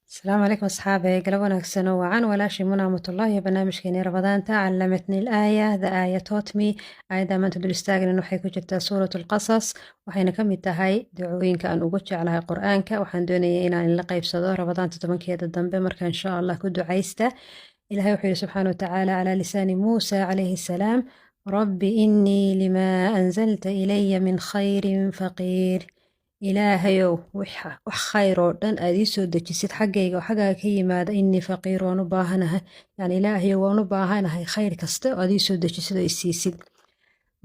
السلام عليكم أصحابي قلب wanaagsan oo wacan walaashii munaamatullah iyo barnaamijkeeni rabadaanta callamatni الآية the aya taught me aayadda maanta dul istaagnan waxay ku jirtaa suurat الqasas waxayna ka mid tahay dacooyinka aan ugu jeclahay qur-aanka waxaan doonayay inaan la qaybsado rabadaanta tobankeeda dambe marka insha allah ku ducaysta ilahay wuxuu yihi subxaana watacaala calaa lisaani muusa calayhi salaam rabbi inii lima anzalta ilaya min khayrin faqiir ilaahayow wax khayr oo dhan aad ii soo dejisid xaggayga oo xaggaaga ka yimaada inii faqiir waan u baahanahay yani ilaahayow waan u baahanahay khayr kasta oo aad ii soo dejisid oo isiisid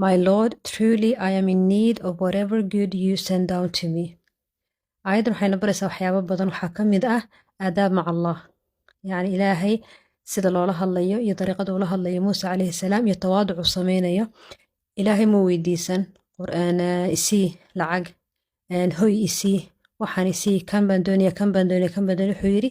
my lord truly I am in need of whatever good you send down to me aayaddan waxayna baraysaa waxyaabo badan waxaa ka mid ah aadaab maca allah yani ilaahay sida loola hadlayo iyo dariiqada ula hadlayo muuse calayhi salaam iyo tawaaducu sameynayo ilaahay muu weydiisan qur'aan isii lacag hoy isii waxaan isii kan baan doonaya wuxuu yidhi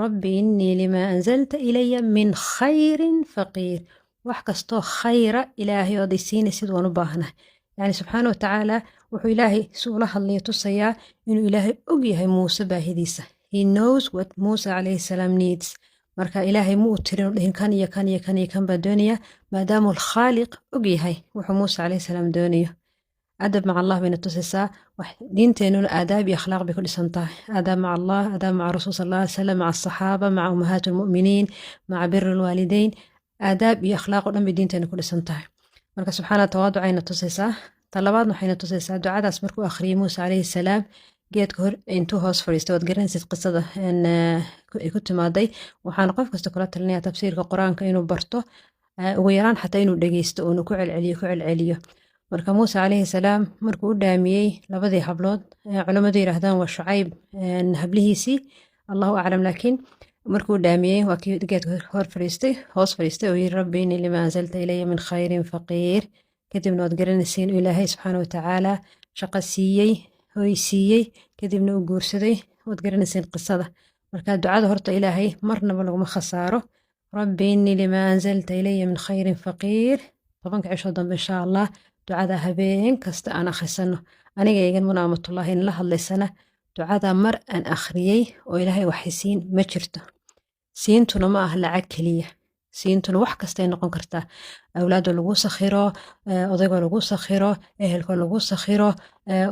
rabbi innii limaa anzalta ilaya min khayrin faqiir wax kastoo khayra ilaahay ood isiinaysid waan u baahnahay yani subxaana watacaala wuxuu ilaahay si ula hadlaya tusayaa inuu ilaahay og yahay muuse baahidiisa he knows what muuse calayhi salaam needs marka ilaahay mu u tirin dhihin kan iyo kan iyo kan iyo kan baan doonaya maadaamuu alkhaaliq og yahay wuxuu muuse calayhi salaam doonayo adab maca allah bayna tusaysaa diinteenuna aadaab iyo akhlaaq bay ku dhisan tahay aadaab maca allah aadaab maca rasuul sal alla alay salam maca asaxaaba maca ummahaat almu'miniin maca biri alwaalideyn aadaab iyo akhlaaq oo dhan bay diinteena ku dhisan tahay marka subxaana tawaaducayna tusaysaa talabaadna waxayna tusaysaa ducadaas markuu akhriyey muuse calayhi salaam geedka hor intuu hoos fadhiistay waad garanaysid qisada ay ku timaaday waxaana qof kasta kula talinaya tafsiirka qur-aanka inuu barto ugu yaraan xataa inuu dhegeysto oonu ku celceliyo marka muuse calayhi salaam markuu u dhaamiyey labadii hablood culammadu yidhaahdaan waa shucayb hablihiisii allahu aclam laakiin markuu u dhaamiyey waa kii geedka hoos fadhiistay oo yidhi rabbi innii lima anzalta ilaya min khayrin faqiir kadibna waad garanaysiin uu ilaahay subxaana watacaala shaqo siiyey hoy siiyey kadibna u guursaday waad garanaysiin qisada marka ducada horta ilaahay marnaba laguma khasaaro rabbi innii lima anzalta ilaya min khayrin faqiir 10 cisho dambe insha allah ducada habeen kasta aan akhrisano aniga eegan munaamatullah in la hadlaysana ducada mar aan akhriyey oo ilaahay waxisiin ma jirto siintuna ma ah lacag keliya siintuna wax kastay noqon kartaa awlaado lagu sakhiro odaygo lagu sakhiro ehelko lagu sakhiro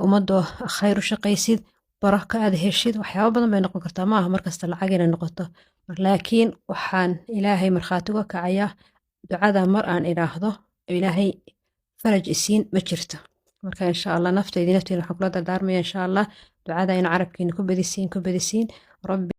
ummadoo khayr u shaqaysid baraka aad heshid waxyaabo badan bay noqon kartaa ma aha markasta lacag inay noqoto laakiin waxaan ilaahay markhaati uga kacayaa ducada mar aan idhaahdo ilaahay faraj isiin ma jirto marka insha allah nafteena waxaan kula dardaarmaya insha allah ducada in carabkiina ku badisiin rabbi